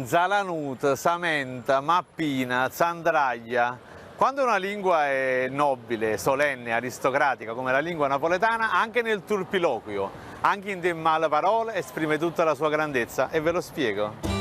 Zalanut, Samenta, Mappina, Zandraglia. Quando una lingua è nobile, solenne, aristocratica come la lingua napoletana, anche nel turpiloquio, anche in dei male parole, esprime tutta la sua grandezza e ve lo spiego.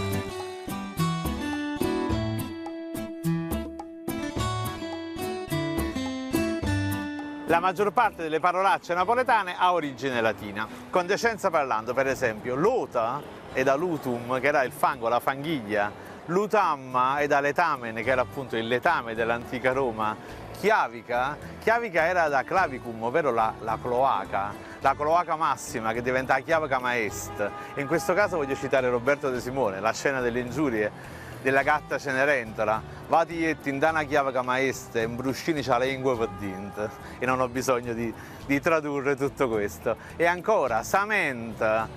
La maggior parte delle parolacce napoletane ha origine latina. Con decenza parlando, per esempio, lota è da lutum, che era il fango, la fanghiglia, lutamma è da letamen, che era appunto il letame dell'antica Roma, chiavica era da clavicum, ovvero la cloaca massima, che diventa chiavica maest. E in questo caso voglio citare Roberto De Simone, la scena delle ingiurie della gatta Cenerentola, vati e tindana chiavica maestra, imbruscini c'ha la lingua per dint, e non ho bisogno di tradurre tutto questo. E ancora, Samenta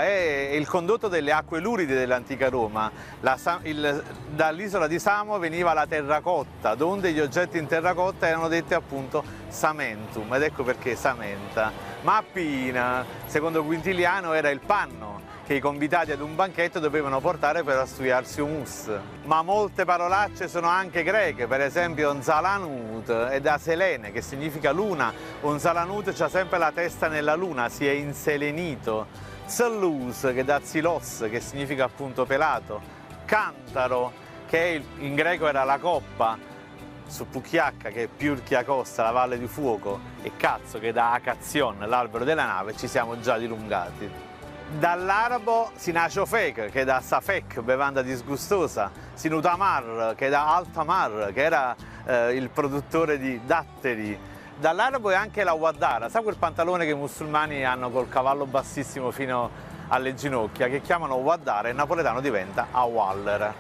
è il condotto delle acque luride dell'antica Roma. Dall'isola di Samo veniva la terracotta, donde gli oggetti in terracotta erano detti appunto samentum, ed ecco perché Samenta. Mappina, secondo Quintiliano, era il panno che i convitati ad un banchetto dovevano portare per studiarsi humus. Ma molte parolacce sono anche greche, per esempio Zalanut è da Selene, che significa luna. Un Zalanut c'ha sempre la testa nella luna, si è inselenito. Zellus, che è da Zilos, che significa appunto pelato. Cantaro, che in greco era la coppa. Su Pucchiacca, che è Piurchia Costa, la Valle di Fuoco, e Cazzo, che è da Acazion, l'albero della nave, ci siamo già dilungati. Dall'arabo Sinashofek, che è da Safek, bevanda disgustosa, Sinutamar, che è da Altamar, che era il produttore di datteri. Dall'arabo è anche la Waddara, sa quel pantalone che i musulmani hanno col cavallo bassissimo fino alle ginocchia, che chiamano Waddara, e in napoletano diventa Awaller.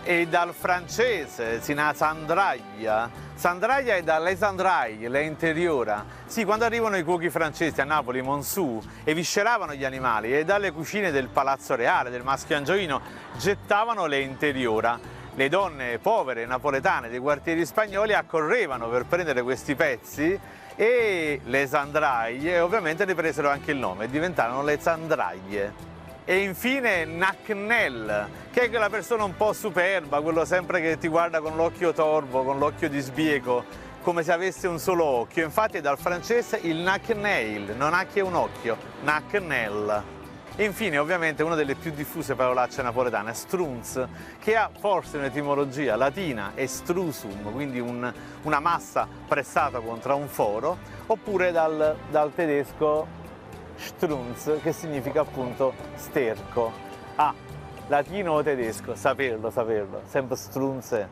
E dal francese Sandraglia. Sandraglia è da Lesandraille, le interiora. Sì, quando arrivano i cuochi francesi a Napoli, Monsù, e visceravano gli animali, e dalle cucine del Palazzo Reale, del Maschio Angioino, gettavano le interiora. Le donne povere napoletane dei quartieri spagnoli accorrevano per prendere questi pezzi, e le Sandraglie ovviamente ne presero anche il nome e diventarono le Zandraglie. E infine Nacnel, che è quella persona un po' superba, quello sempre che ti guarda con l'occhio torvo, con l'occhio di sbieco, come se avesse un solo occhio. Infatti è dal francese il Nacnail, non ha che un occhio, Nacnel. E infine ovviamente una delle più diffuse parolacce napoletane, strunz, che ha forse un'etimologia latina, estrusum, quindi una massa pressata contro un foro, oppure dal tedesco Strunz, che significa appunto sterco. Ah, latino o tedesco, saperlo, sempre strunze.